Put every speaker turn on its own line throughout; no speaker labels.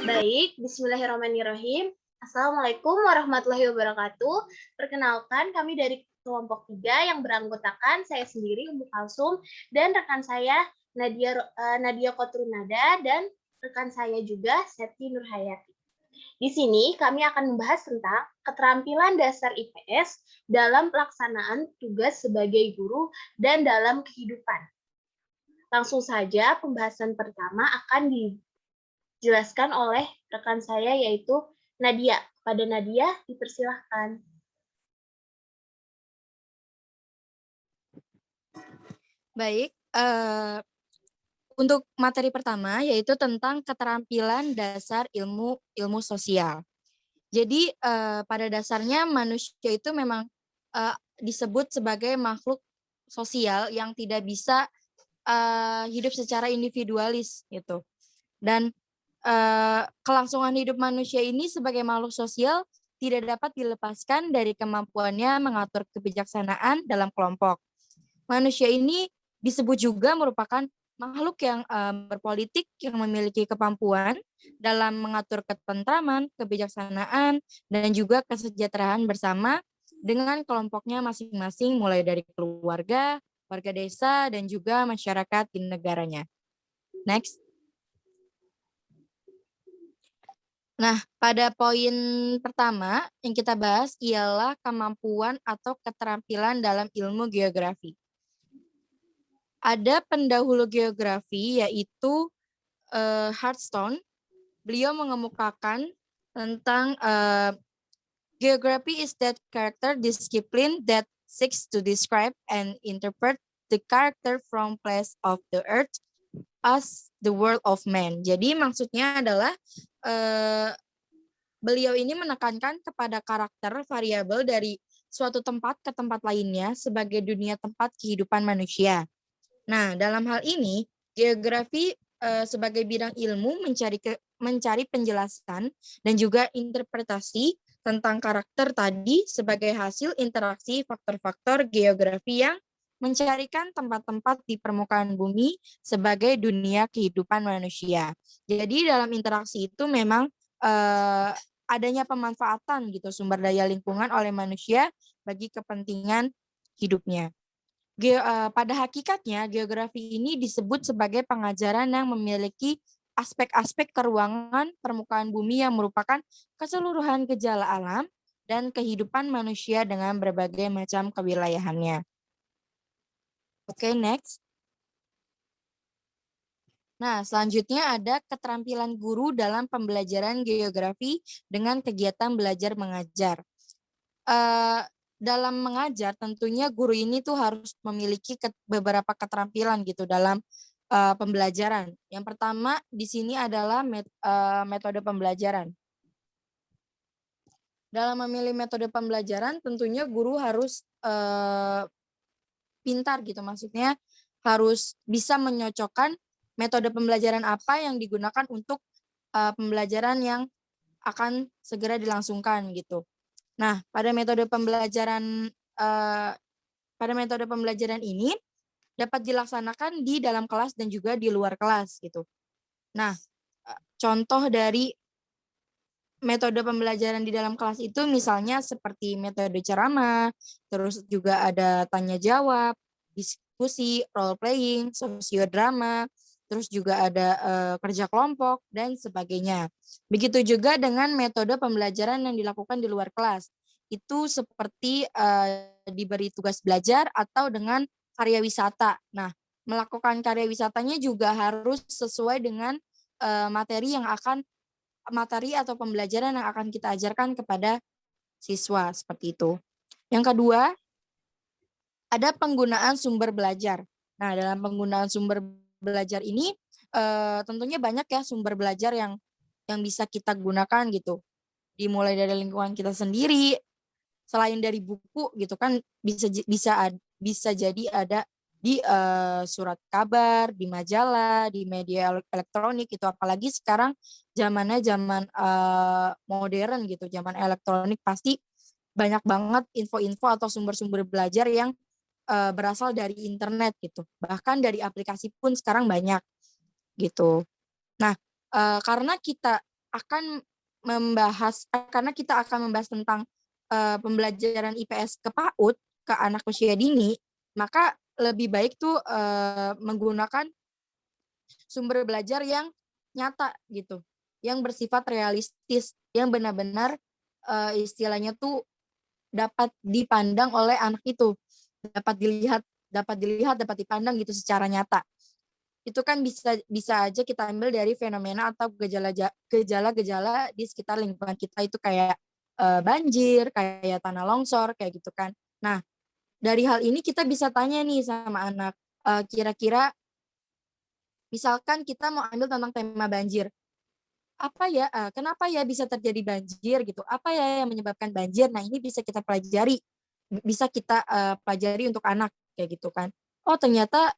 Baik, bismillahirrahmanirrahim. Assalamualaikum warahmatullahi wabarakatuh. Perkenalkan, kami dari kelompok 3 yang beranggotakan saya sendiri, Ummu Kalsum, dan rekan saya Nadia Kotrunada, dan rekan saya juga Septi Nurhayati. Di sini kami akan membahas tentang keterampilan dasar IPS dalam pelaksanaan tugas sebagai guru dan dalam kehidupan. Langsung saja pembahasan pertama akan dijelaskan oleh rekan saya yaitu Nadia. Kepada Nadia dipersilahkan.
Baik, untuk materi pertama yaitu tentang keterampilan dasar ilmu sosial. Jadi pada dasarnya manusia itu memang disebut sebagai makhluk sosial yang tidak bisa hidup secara individualis gitu. Dan kelangsungan hidup manusia ini sebagai makhluk sosial tidak dapat dilepaskan dari kemampuannya mengatur kebijaksanaan dalam kelompok. Manusia ini disebut juga merupakan makhluk yang berpolitik yang memiliki kemampuan dalam mengatur ketentraman, kebijaksanaan, dan juga kesejahteraan bersama dengan kelompoknya masing-masing mulai dari keluarga, warga desa, dan juga masyarakat di negaranya. Next. Nah, pada poin pertama yang kita bahas ialah kemampuan atau keterampilan dalam ilmu geografi. Ada pendahulu geografi yaitu Hartstone. Beliau mengemukakan tentang geography is that character discipline that seeks to describe and interpret the character from place of the earth as the world of man. Jadi maksudnya adalah beliau ini menekankan kepada karakter variabel dari suatu tempat ke tempat lainnya sebagai dunia tempat kehidupan manusia. Nah, dalam hal ini, geografi sebagai bidang ilmu mencari penjelasan dan juga interpretasi tentang karakter tadi sebagai hasil interaksi faktor-faktor geografi yang mencarikan tempat-tempat di permukaan bumi sebagai dunia kehidupan manusia. Jadi dalam interaksi itu memang adanya pemanfaatan gitu sumber daya lingkungan oleh manusia bagi kepentingan hidupnya. Pada hakikatnya, geografi ini disebut sebagai pengajaran yang memiliki aspek-aspek keruangan permukaan bumi yang merupakan keseluruhan gejala alam dan kehidupan manusia dengan berbagai macam kewilayahannya. Oke, next. Nah, selanjutnya ada keterampilan guru dalam pembelajaran geografi dengan kegiatan belajar mengajar. Dalam mengajar tentunya guru ini tuh harus memiliki beberapa keterampilan gitu dalam pembelajaran. Yang pertama di sini adalah metode pembelajaran. Dalam memilih metode pembelajaran tentunya guru harus pintar gitu, maksudnya harus bisa menyocokkan metode pembelajaran apa yang digunakan untuk pembelajaran yang akan segera dilangsungkan gitu. Nah, pada metode pembelajaran ini dapat dilaksanakan di dalam kelas dan juga di luar kelas gitu. Nah, contoh dari metode pembelajaran di dalam kelas itu misalnya seperti metode ceramah, terus juga ada tanya jawab, diskusi, role playing, sosiodrama, terus juga ada kerja kelompok dan sebagainya. Begitu juga dengan metode pembelajaran yang dilakukan di luar kelas. Itu seperti diberi tugas belajar atau dengan karya wisata. Nah, melakukan karya wisatanya juga harus sesuai dengan materi atau pembelajaran yang akan kita ajarkan kepada siswa seperti itu. Yang kedua, ada penggunaan sumber belajar. Nah, dalam penggunaan sumber belajar ini tentunya banyak ya sumber belajar yang bisa kita gunakan gitu. Dimulai dari lingkungan kita sendiri, selain dari buku gitu kan bisa jadi ada di surat kabar, di majalah, di media elektronik itu, apalagi sekarang zaman modern gitu, zaman elektronik pasti banyak banget info-info atau sumber-sumber belajar yang berasal dari internet gitu. Bahkan dari aplikasi pun sekarang banyak gitu. Nah, karena kita akan membahas karena kita akan membahas tentang pembelajaran IPS ke PAUD ke anak usia dini, maka lebih baik tuh menggunakan sumber belajar yang nyata gitu, yang bersifat realistis, yang benar-benar istilahnya tuh dapat dipandang oleh anak itu, dapat dilihat, dapat dipandang gitu secara nyata. Itu kan bisa aja kita ambil dari fenomena atau gejala-gejala di sekitar lingkungan kita itu kayak banjir, kayak tanah longsor, kayak gitu kan. Nah, dari hal ini kita bisa tanya nih sama anak, kira-kira misalkan kita mau ambil tentang tema banjir, apa ya, kenapa ya bisa terjadi banjir gitu, apa ya yang menyebabkan banjir? Nah, ini bisa kita pelajari, bisa kita pelajari untuk anak kayak gitu kan. Oh, ternyata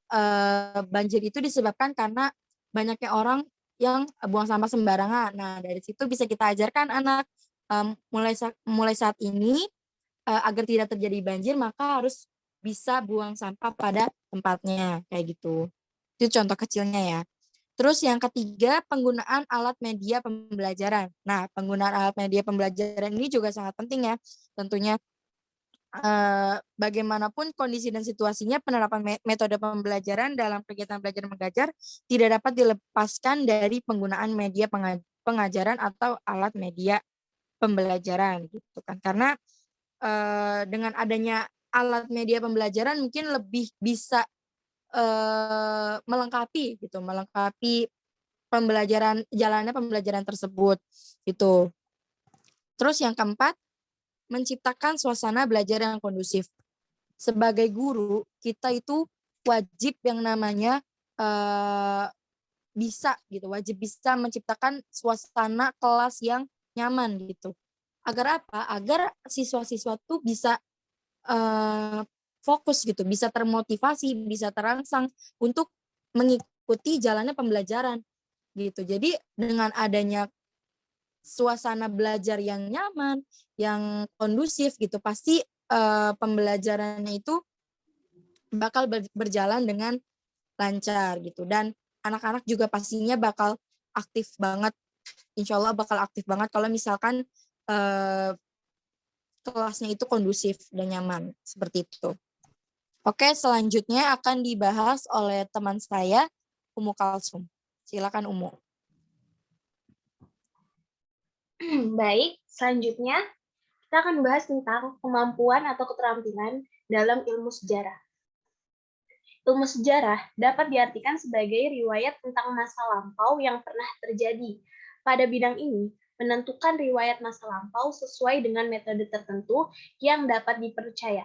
banjir itu disebabkan karena banyaknya orang yang buang sampah sembarangan. Nah, dari situ bisa kita ajarkan anak mulai saat ini agar tidak terjadi banjir maka harus bisa buang sampah pada tempatnya kayak gitu. Itu contoh kecilnya ya. Terus yang ketiga, penggunaan alat media pembelajaran. Nah, penggunaan alat media pembelajaran ini juga sangat penting ya. Tentunya bagaimanapun kondisi dan situasinya, penerapan metode pembelajaran dalam kegiatan belajar mengajar tidak dapat dilepaskan dari penggunaan media pengajaran atau alat media pembelajaran gitu kan. Karena dengan adanya alat media pembelajaran mungkin lebih bisa melengkapi gitu, melengkapi jalannya pembelajaran tersebut, gitu. Terus yang keempat, menciptakan suasana belajar yang kondusif. Sebagai guru, kita itu wajib yang namanya wajib bisa menciptakan suasana kelas yang nyaman gitu. Agar apa? Agar siswa-siswa tuh bisa fokus gitu, bisa termotivasi, bisa terangsang untuk mengikuti jalannya pembelajaran gitu. Jadi dengan adanya suasana belajar yang nyaman, yang kondusif gitu, pasti pembelajarannya itu bakal berjalan dengan lancar gitu. Dan anak-anak juga pastinya bakal aktif banget, insya Allah bakal aktif banget kalau misalkan kelasnya itu kondusif dan nyaman, seperti itu. Oke, selanjutnya akan dibahas oleh teman saya, Umu Kalsum. Silakan Umu.
Baik, selanjutnya kita akan bahas tentang kemampuan atau keterampilan dalam ilmu sejarah. Ilmu sejarah dapat diartikan sebagai riwayat tentang masa lampau yang pernah terjadi. Pada bidang ini, menentukan riwayat masa lampau sesuai dengan metode tertentu yang dapat dipercaya.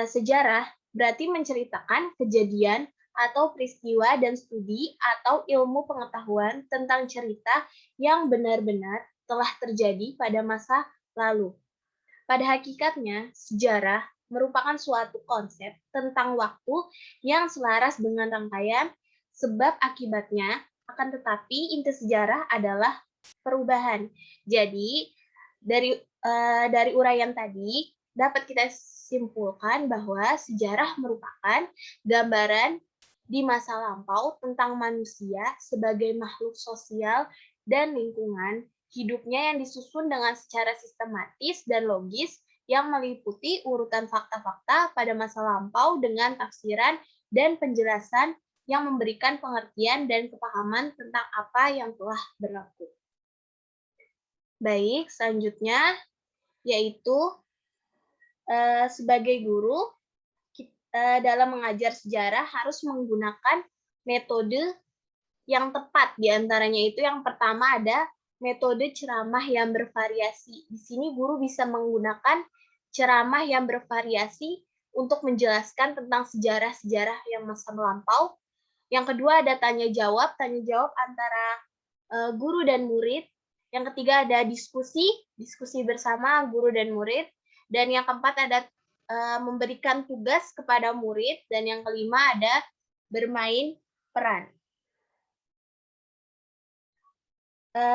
Sejarah berarti menceritakan kejadian atau peristiwa dan studi atau ilmu pengetahuan tentang cerita yang benar-benar telah terjadi pada masa lalu. Pada hakikatnya, sejarah merupakan suatu konsep tentang waktu yang selaras dengan rangkaian sebab akibatnya, akan tetapi inti sejarah adalah perubahan. Jadi, dari uraian tadi dapat kita simpulkan bahwa sejarah merupakan gambaran di masa lampau tentang manusia sebagai makhluk sosial dan lingkungan hidupnya yang disusun dengan secara sistematis dan logis yang meliputi urutan fakta-fakta pada masa lampau dengan tafsiran dan penjelasan yang memberikan pengertian dan kepahaman tentang apa yang telah berlaku. Baik, selanjutnya yaitu sebagai guru dalam mengajar sejarah harus menggunakan metode yang tepat. Di antaranya itu yang pertama ada metode ceramah yang bervariasi. Di sini guru bisa menggunakan ceramah yang bervariasi untuk menjelaskan tentang sejarah-sejarah yang masa melampau. Yang kedua ada tanya jawab antara guru dan murid. Yang ketiga ada diskusi bersama guru dan murid. Dan yang keempat ada memberikan tugas kepada murid, dan yang kelima ada bermain peran.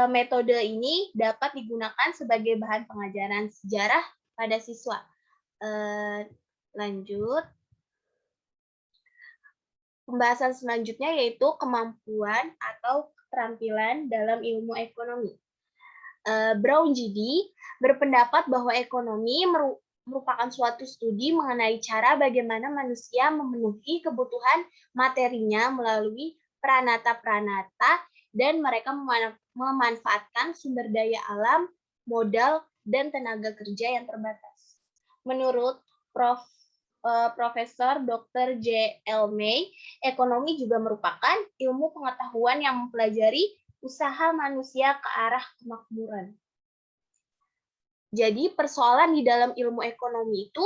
Metode ini dapat digunakan sebagai bahan pengajaran sejarah pada siswa. Lanjut. Pembahasan selanjutnya yaitu kemampuan atau keterampilan dalam ilmu ekonomi. Brown GD berpendapat bahwa ekonomi merupakan suatu studi mengenai cara bagaimana manusia memenuhi kebutuhan materinya melalui pranata-pranata dan mereka memanfaatkan sumber daya alam, modal, dan tenaga kerja yang terbatas. Menurut Profesor Dr. J. L. May, ekonomi juga merupakan ilmu pengetahuan yang mempelajari usaha manusia ke arah kemakmuran. Jadi persoalan di dalam ilmu ekonomi itu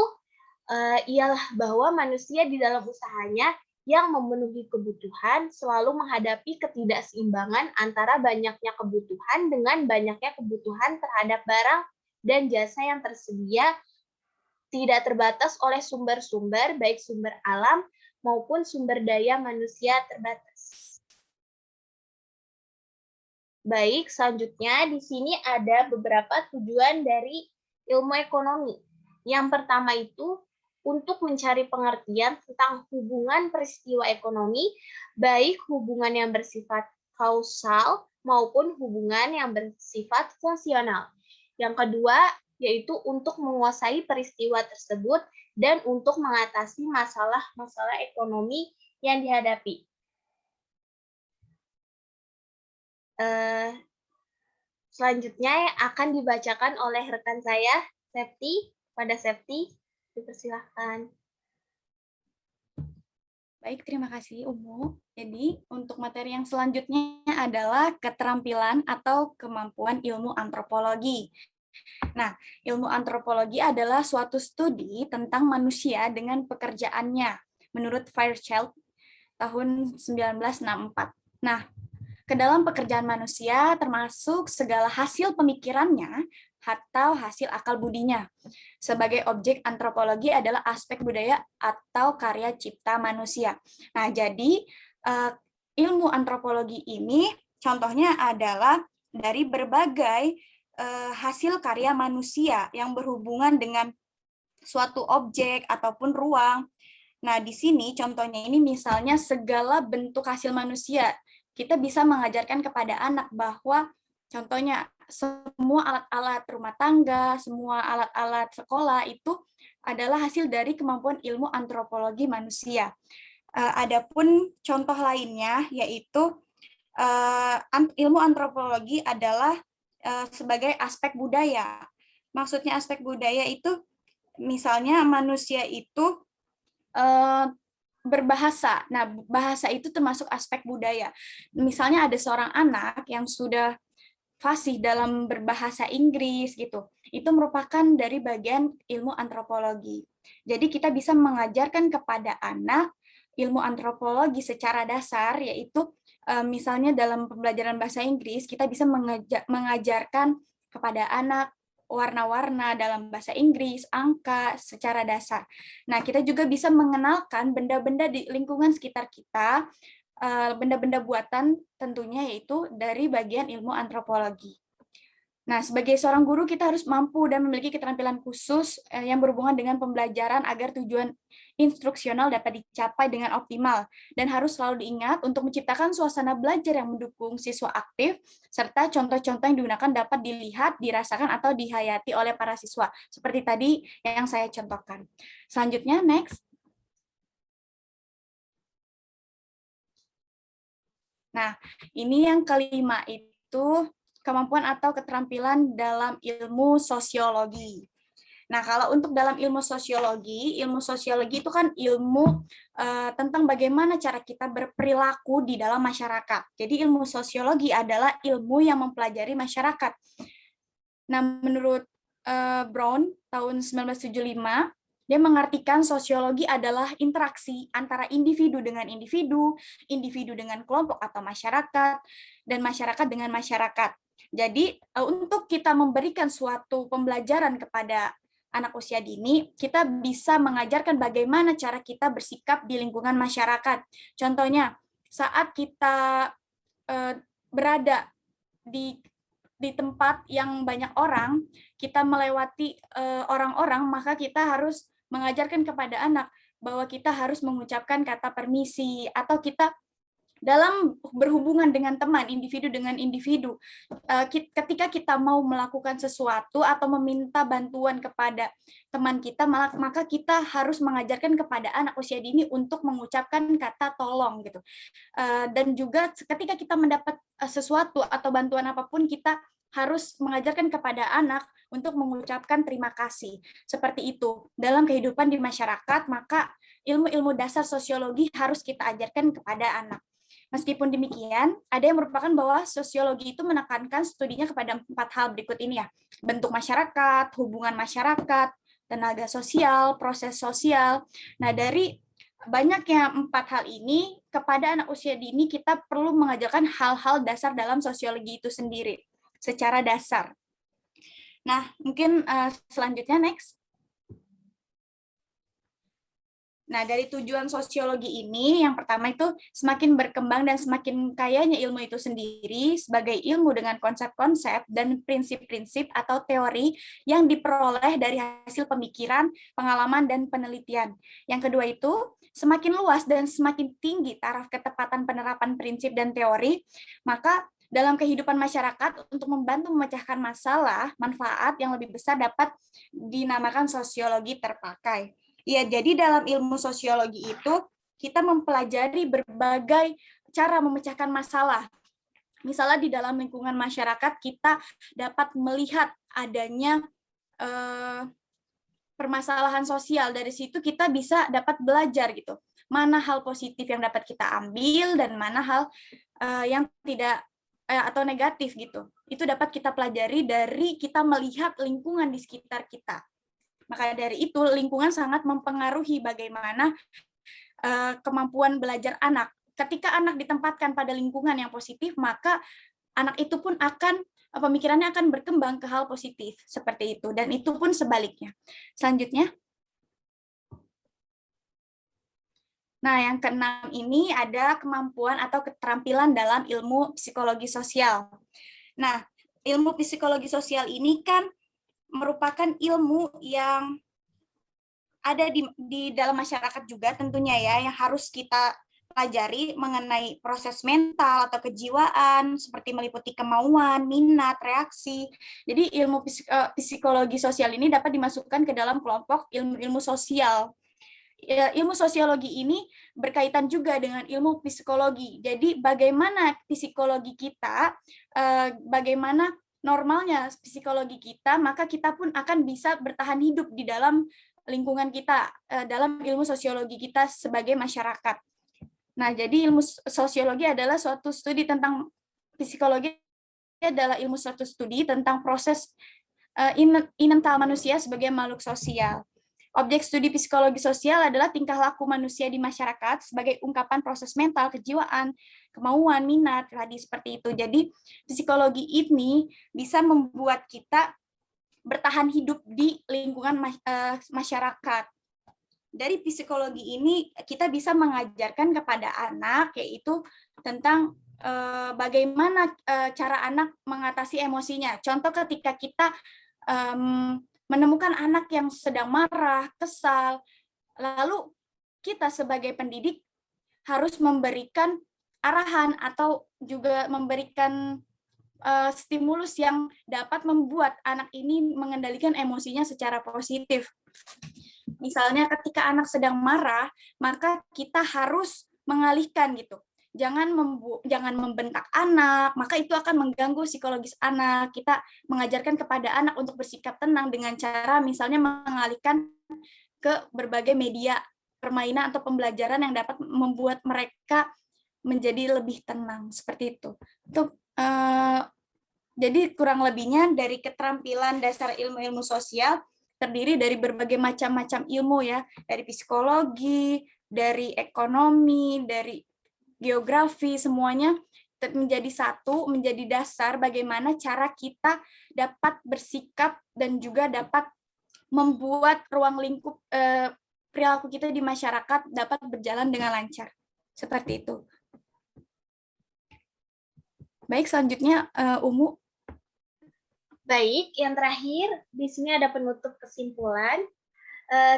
ialah bahwa manusia di dalam usahanya yang memenuhi kebutuhan selalu menghadapi ketidakseimbangan antara banyaknya kebutuhan dengan banyaknya kebutuhan terhadap barang dan jasa yang tersedia tidak terbatas oleh sumber-sumber, baik sumber alam maupun sumber daya manusia terbatas. Baik, selanjutnya di sini ada beberapa tujuan dari ilmu ekonomi. Yang pertama itu untuk mencari pengertian tentang hubungan peristiwa ekonomi, baik hubungan yang bersifat kausal maupun hubungan yang bersifat fungsional. Yang kedua, yaitu untuk menguasai peristiwa tersebut dan untuk mengatasi masalah-masalah ekonomi yang dihadapi. Selanjutnya akan dibacakan oleh rekan saya, Septi. Pada Septi, dipersilahkan.
Baik, terima kasih Umu. Jadi, untuk materi yang selanjutnya adalah keterampilan atau kemampuan ilmu antropologi. Nah, ilmu antropologi adalah suatu studi tentang manusia dengan pekerjaannya, menurut Fairchild tahun 1964. Nah, ke dalam pekerjaan manusia termasuk segala hasil pemikirannya atau hasil akal budinya. Sebagai objek antropologi adalah aspek budaya atau karya cipta manusia. Nah, jadi ilmu antropologi ini contohnya adalah dari berbagai hasil karya manusia yang berhubungan dengan suatu objek ataupun ruang. Nah, di sini contohnya ini misalnya segala bentuk hasil manusia. Kita bisa mengajarkan kepada anak bahwa contohnya semua alat-alat rumah tangga, semua alat-alat sekolah itu adalah hasil dari kemampuan ilmu antropologi manusia. Adapun contoh lainnya yaitu ilmu antropologi adalah sebagai aspek budaya. Maksudnya aspek budaya itu misalnya manusia itu berbahasa. Nah, bahasa itu termasuk aspek budaya. Misalnya ada seorang anak yang sudah fasih dalam berbahasa Inggris gitu. Itu merupakan dari bagian ilmu antropologi. Jadi kita bisa mengajarkan kepada anak ilmu antropologi secara dasar, yaitu misalnya dalam pembelajaran bahasa Inggris, kita bisa mengajarkan kepada anak warna-warna dalam bahasa Inggris, angka secara dasar. Nah, kita juga bisa mengenalkan benda-benda di lingkungan sekitar kita, benda-benda buatan tentunya yaitu dari bagian ilmu antropologi. Nah, sebagai seorang guru kita harus mampu dan memiliki keterampilan khusus yang berhubungan dengan pembelajaran agar tujuan instruksional dapat dicapai dengan optimal dan harus selalu diingat untuk menciptakan suasana belajar yang mendukung siswa aktif serta contoh-contoh yang digunakan dapat dilihat, dirasakan atau dihayati oleh para siswa seperti tadi yang saya contohkan. Selanjutnya next. Nah, ini yang kelima itu kemampuan atau keterampilan dalam ilmu sosiologi. Nah, kalau untuk dalam ilmu sosiologi itu kan ilmu tentang bagaimana cara kita berperilaku di dalam masyarakat. Jadi ilmu sosiologi adalah ilmu yang mempelajari masyarakat. Nah, menurut Brown tahun 1975, dia mengartikan sosiologi adalah interaksi antara individu dengan individu, individu dengan kelompok atau masyarakat, dan masyarakat dengan masyarakat. Jadi untuk kita memberikan suatu pembelajaran kepada anak usia dini, kita bisa mengajarkan bagaimana cara kita bersikap di lingkungan masyarakat. Contohnya, saat kita berada di tempat yang banyak orang, kita melewati orang-orang, maka kita harus mengajarkan kepada anak bahwa kita harus mengucapkan kata permisi, atau kita dalam berhubungan dengan teman, individu dengan individu, ketika kita mau melakukan sesuatu atau meminta bantuan kepada teman kita, maka kita harus mengajarkan kepada anak usia dini untuk mengucapkan kata tolong gitu. Dan juga ketika kita mendapat sesuatu atau bantuan apapun, kita harus mengajarkan kepada anak untuk mengucapkan terima kasih. Seperti itu. Dalam kehidupan di masyarakat, maka ilmu-ilmu dasar sosiologi harus kita ajarkan kepada anak. Meskipun demikian, ada yang merupakan bahwa sosiologi itu menekankan studinya kepada 4 hal berikut ini ya. Bentuk masyarakat, hubungan masyarakat, tenaga sosial, proses sosial. Nah, dari banyaknya 4 hal ini, kepada anak usia dini kita perlu mengajarkan hal-hal dasar dalam sosiologi itu sendiri, secara dasar. Nah, mungkin selanjutnya next. Nah, dari tujuan sosiologi ini, yang pertama itu semakin berkembang dan semakin kayanya ilmu itu sendiri sebagai ilmu dengan konsep-konsep dan prinsip-prinsip atau teori yang diperoleh dari hasil pemikiran, pengalaman, dan penelitian. Yang kedua itu, semakin luas dan semakin tinggi taraf ketepatan penerapan prinsip dan teori, maka dalam kehidupan masyarakat untuk membantu memecahkan masalah, manfaat yang lebih besar dapat dinamakan sosiologi terpakai. Ya, jadi dalam ilmu sosiologi itu kita mempelajari berbagai cara memecahkan masalah. Misalnya di dalam lingkungan masyarakat kita dapat melihat adanya permasalahan sosial. Dari situ kita bisa dapat belajar gitu. Mana hal positif yang dapat kita ambil dan mana hal yang tidak atau negatif gitu. Itu dapat kita pelajari dari kita melihat lingkungan di sekitar kita. Maka dari itu, lingkungan sangat mempengaruhi bagaimana kemampuan belajar anak. Ketika anak ditempatkan pada lingkungan yang positif, maka anak itu pun akan, pemikirannya akan berkembang ke hal positif, seperti itu. Dan itu pun sebaliknya. Selanjutnya. Nah, yang keenam ini ada kemampuan atau keterampilan dalam ilmu psikologi sosial. Nah, ilmu psikologi sosial ini kan merupakan ilmu yang ada di dalam masyarakat juga tentunya ya, yang harus kita pelajari mengenai proses mental atau kejiwaan, seperti meliputi kemauan, minat, reaksi. Jadi ilmu psikologi sosial ini dapat dimasukkan ke dalam kelompok ilmu-ilmu sosial. Ilmu sosiologi ini berkaitan juga dengan ilmu psikologi. Jadi bagaimana psikologi kita, bagaimana normalnya psikologi kita, maka kita pun akan bisa bertahan hidup di dalam lingkungan kita, dalam ilmu sosiologi kita sebagai masyarakat. Nah, jadi ilmu sosiologi adalah suatu studi tentang psikologi, adalah ilmu suatu studi tentang proses inental manusia sebagai makhluk sosial. Objek studi psikologi sosial adalah tingkah laku manusia di masyarakat sebagai ungkapan proses mental, kejiwaan, kemauan, minat, tadi seperti itu. Jadi psikologi ini bisa membuat kita bertahan hidup di lingkungan masyarakat. Dari psikologi ini kita bisa mengajarkan kepada anak yaitu tentang bagaimana cara anak mengatasi emosinya. Contoh ketika kita menemukan anak yang sedang marah, kesal, lalu kita sebagai pendidik harus memberikan arahan atau juga memberikan stimulus yang dapat membuat anak ini mengendalikan emosinya secara positif. Misalnya ketika anak sedang marah, maka kita harus mengalihkan gitu. Jangan membentak anak, maka itu akan mengganggu psikologis anak. Kita mengajarkan kepada anak untuk bersikap tenang dengan cara misalnya mengalihkan ke berbagai media permainan atau pembelajaran yang dapat membuat mereka menjadi lebih tenang, seperti itu. Jadi kurang lebihnya dari keterampilan dasar ilmu-ilmu sosial terdiri dari berbagai macam-macam ilmu ya, dari psikologi, dari ekonomi, dari geografi, semuanya menjadi satu, menjadi dasar bagaimana cara kita dapat bersikap dan juga dapat membuat ruang lingkup perilaku kita di masyarakat dapat berjalan dengan lancar. Seperti itu. Baik, selanjutnya Umu.
Baik, yang terakhir di sini ada penutup kesimpulan.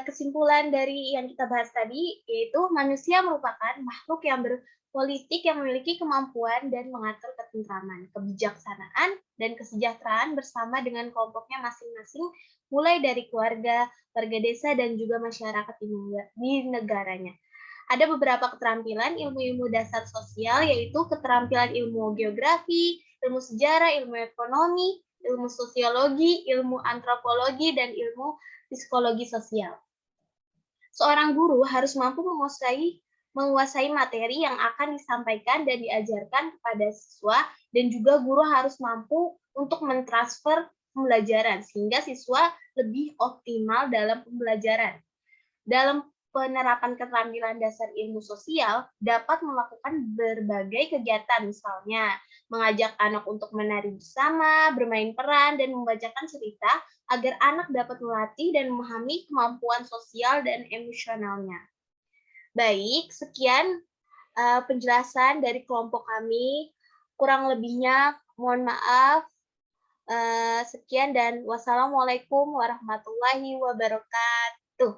kesimpulan dari yang kita bahas tadi, yaitu manusia merupakan makhluk yang berpolitik yang memiliki kemampuan dan mengatur ketentraman, kebijaksanaan, dan kesejahteraan bersama dengan kelompoknya masing-masing, mulai dari keluarga, warga desa, dan juga masyarakat di negaranya. Ada beberapa keterampilan ilmu-ilmu dasar sosial, yaitu keterampilan ilmu geografi, ilmu sejarah, ilmu ekonomi, ilmu sosiologi, ilmu antropologi, dan ilmu psikologi sosial. Seorang guru harus mampu menguasai materi yang akan disampaikan dan diajarkan kepada siswa, dan juga guru harus mampu untuk mentransfer pembelajaran sehingga siswa lebih optimal dalam pembelajaran. Dalam penerapan keterampilan dasar ilmu sosial dapat melakukan berbagai kegiatan, misalnya mengajak anak untuk menari bersama, bermain peran, dan membacakan cerita agar anak dapat melatih dan memahami kemampuan sosial dan emosionalnya. Baik, sekian penjelasan dari kelompok kami. Kurang lebihnya mohon maaf. Sekian dan wassalamualaikum warahmatullahi wabarakatuh.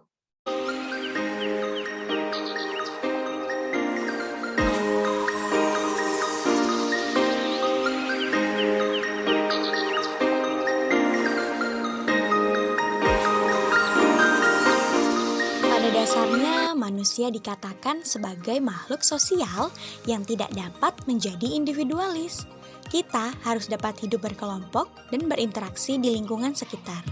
Pada dasarnya, manusia dikatakan sebagai makhluk sosial yang tidak dapat menjadi individualis. Kita harus dapat hidup berkelompok dan berinteraksi di lingkungan sekitar.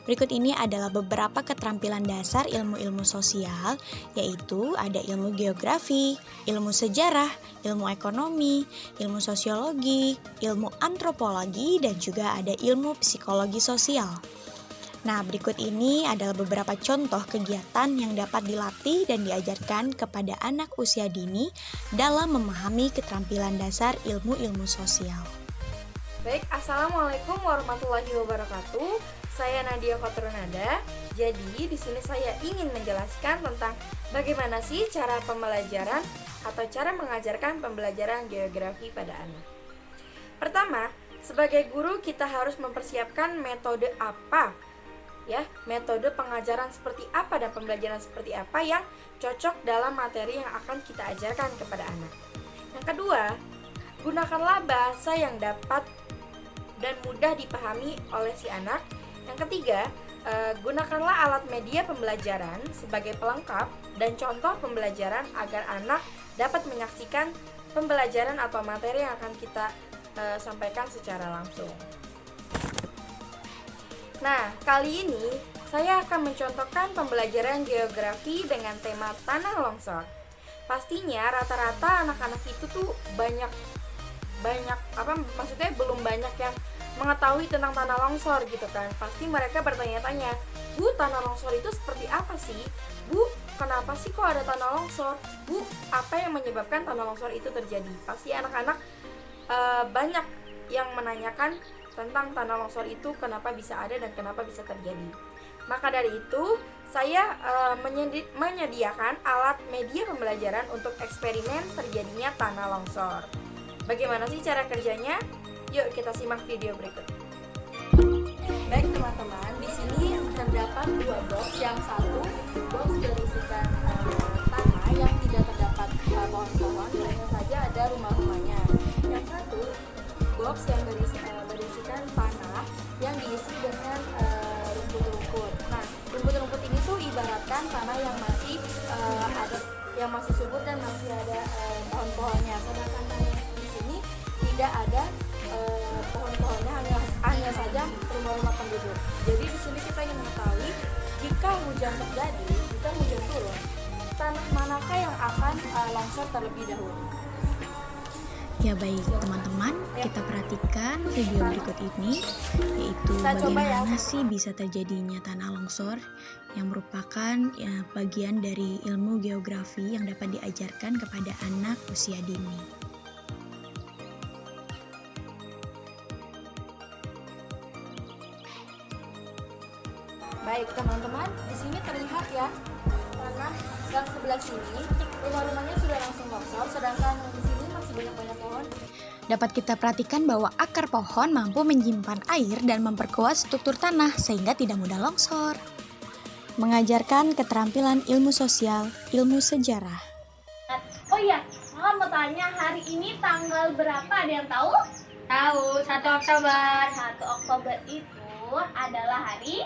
Berikut ini adalah beberapa keterampilan dasar ilmu-ilmu sosial, yaitu ada ilmu geografi, ilmu sejarah, ilmu ekonomi, ilmu sosiologi, ilmu antropologi, dan juga ada ilmu psikologi sosial. Nah, berikut ini adalah beberapa contoh kegiatan yang dapat dilatih dan diajarkan kepada anak usia dini dalam memahami keterampilan dasar ilmu-ilmu sosial.
Baik, Assalamualaikum warahmatullahi wabarakatuh. Saya Nadia Fatrunada. Jadi, di sini saya ingin menjelaskan tentang bagaimana sih cara pembelajaran atau cara mengajarkan pembelajaran geografi pada anak. Pertama, sebagai guru kita harus mempersiapkan metode apa, ya, metode pengajaran seperti apa dan pembelajaran seperti apa yang cocok dalam materi yang akan kita ajarkan kepada anak. Yang kedua, gunakanlah bahasa yang dapat dan mudah dipahami oleh si anak. Yang ketiga, gunakanlah alat media pembelajaran sebagai pelengkap dan contoh pembelajaran agar anak dapat menyaksikan pembelajaran atau materi yang akan kita sampaikan secara langsung. Nah, kali ini saya akan mencontohkan pembelajaran geografi dengan tema tanah longsor. Pastinya rata-rata anak-anak itu tuh maksudnya belum banyak yang mengetahui tentang tanah longsor gitu kan. Pasti mereka bertanya-tanya, Bu, tanah longsor itu seperti apa sih? Bu, kenapa sih kok ada tanah longsor? Bu, apa yang menyebabkan tanah longsor itu terjadi? Pasti anak-anak banyak yang menanyakan tentang tanah longsor itu kenapa bisa ada dan kenapa bisa terjadi. Maka dari itu, saya menyediakan alat media pembelajaran untuk eksperimen terjadinya tanah longsor. Bagaimana sih cara kerjanya? Yuk kita simak video berikut. Baik teman-teman, di sini terdapat dua box. Yang satu box berisikan tanah yang tidak terdapat pohon-pohon, hanya saja ada rumah-rumahnya. Yang satu box yang berisikan tanah yang diisi dengan rumput-rumput. Nah, rumput-rumput ini tuh ibaratkan tanah yang masih subur dan masih ada pohon-pohonnya. Sedangkan tanah di sini tidak ada pohon-pohonnya, hanya saja rumah-rumah penduduk. Jadi di sini kita ingin mengetahui jika hujan terjadi, jika hujan turun, tanah manakah yang akan longsor terlebih dahulu?
Ya baik teman-teman, kita perhatikan video berikut ini, yaitu bagaimana sih bisa terjadinya tanah longsor yang merupakan bagian dari ilmu geografi yang dapat diajarkan kepada anak usia dini.
Baik teman-teman, di sini terlihat ya tanah yang sebelah sini rumah-rumahnya sudah langsung longsor, sedangkan di sini masih banyak pohon.
Dapat kita perhatikan bahwa akar pohon mampu menyimpan air dan memperkuat struktur tanah sehingga tidak mudah longsor. mengajarkan keterampilan ilmu sosial, ilmu sejarah.
Oh iya, kakak mau tanya, hari ini tanggal berapa, ada yang tahu?
Tahu, 1 Oktober.
1 Oktober itu adalah hari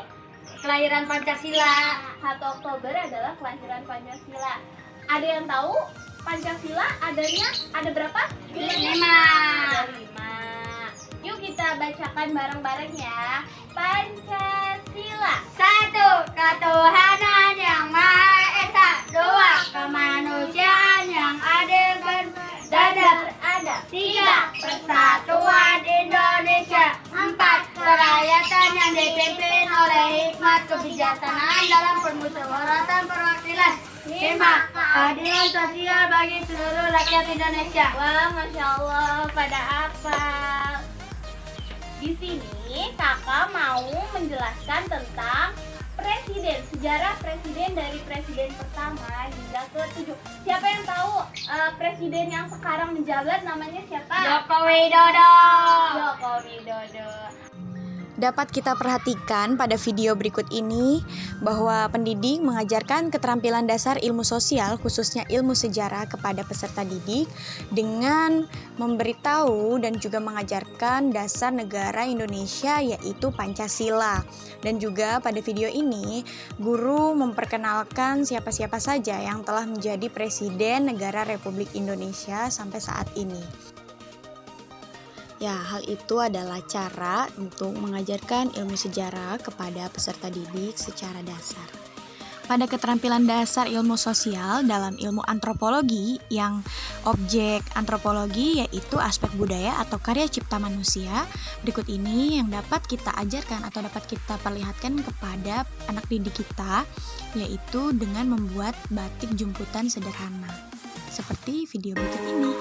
Kelahiran Pancasila.
1 Oktober adalah kelahiran Pancasila. Ada yang tahu Pancasila ada berapa?
5.
Ada 5. Yuk kita bacakan bareng-bareng ya. Pancasila.
1. Ketuhanan yang Maha Esa. 2. Kemanusiaan yang adil dan beradab. 3. Persatuan Indonesia. 4. Kerakyatan yang dipimpin oleh hikmat kebijaksanaan dalam permusyawaratan perwakilan. 5. Keadilan sosial bagi seluruh rakyat Indonesia.
Wah, Masya Allah, pada apa? Di sini kakak mau menjelaskan tentang presiden, sejarah presiden dari presiden pertama hingga ke-7. Siapa yang tahu presiden yang sekarang menjabat namanya siapa?
Joko Widodo.
Joko Widodo.
Dapat kita perhatikan pada video berikut ini bahwa pendidik mengajarkan keterampilan dasar ilmu sosial, khususnya ilmu sejarah kepada peserta didik dengan memberitahu dan juga mengajarkan dasar negara Indonesia yaitu Pancasila. Dan juga pada video ini guru memperkenalkan siapa-siapa saja yang telah menjadi presiden negara Republik Indonesia sampai saat ini. Ya, hal itu adalah cara untuk mengajarkan ilmu sejarah kepada peserta didik secara dasar. Pada keterampilan dasar ilmu sosial dalam ilmu antropologi yang objek antropologi yaitu aspek budaya atau karya cipta manusia, berikut ini yang dapat kita ajarkan atau dapat kita perlihatkan kepada anak didik kita, yaitu dengan membuat batik jumputan sederhana. Seperti video berikut ini.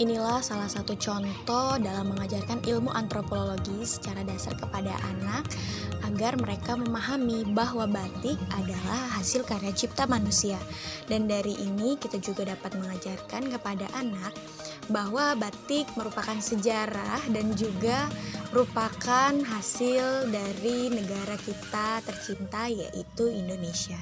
Inilah salah satu contoh dalam mengajarkan ilmu antropologi secara dasar kepada anak agar mereka memahami bahwa batik adalah hasil karya cipta manusia. Dan dari ini kita juga dapat mengajarkan kepada anak bahwa batik merupakan sejarah dan juga merupakan hasil dari negara kita tercinta yaitu Indonesia.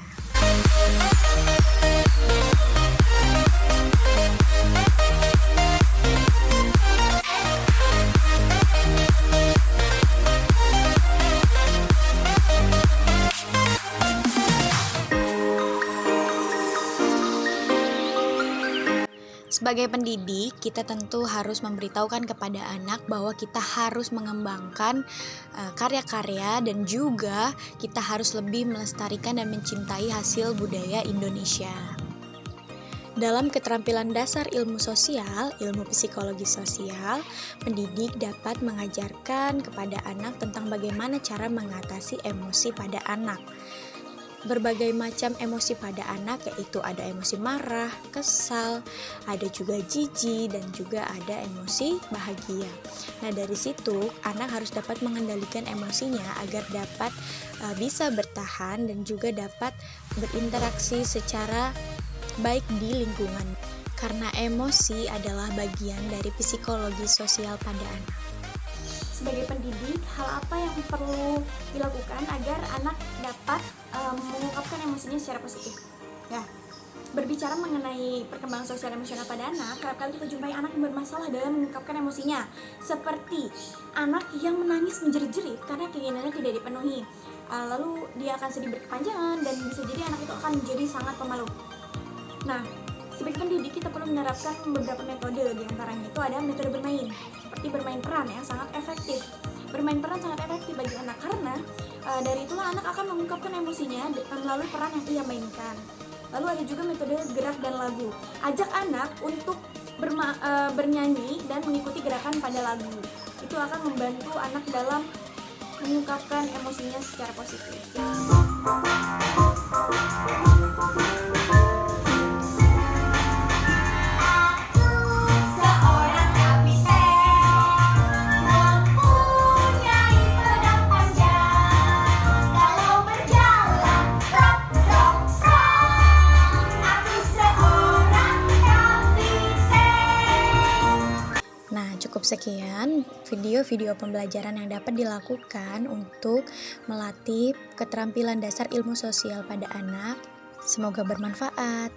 Sebagai pendidik, kita tentu harus memberitahukan kepada anak bahwa kita harus mengembangkan karya-karya dan juga kita harus lebih melestarikan dan mencintai hasil budaya Indonesia. Dalam keterampilan dasar ilmu sosial, ilmu psikologi sosial, pendidik dapat mengajarkan kepada anak tentang bagaimana cara mengatasi emosi pada anak. Berbagai macam emosi pada anak, yaitu ada emosi marah, kesal, ada juga jijik, dan juga ada emosi bahagia. Nah, dari situ anak harus dapat mengendalikan emosinya agar dapat bisa bertahan dan juga dapat berinteraksi secara baik di lingkungan. Karena emosi adalah bagian dari psikologi sosial pada anak.
Sebagai pendidik, hal apa yang perlu dilakukan agar anak dapat mengungkapkan emosinya secara positif? Ya, berbicara mengenai perkembangan sosial emosional pada anak, kerap kali kita jumpai anak yang bermasalah dalam mengungkapkan emosinya, seperti anak yang menangis menjerit-jerit karena keinginannya tidak dipenuhi. Lalu dia akan sedih berkepanjangan dan bisa jadi anak itu akan menjadi sangat pemalu. Nah, sebagai pendidik kita perlu menerapkan beberapa metode, di antaranya itu ada metode bermain, seperti bermain peran yang sangat efektif. Bermain peran sangat efektif bagi anak karena dari itulah anak akan mengungkapkan emosinya melalui peran yang ia mainkan. Lalu ada juga metode gerak dan lagu. Ajak anak untuk bernyanyi dan mengikuti gerakan pada lagu. Itu akan membantu anak dalam mengungkapkan emosinya secara positif.
cukup sekian video-video pembelajaran yang dapat dilakukan untuk melatih keterampilan dasar ilmu sosial pada anak. Semoga bermanfaat.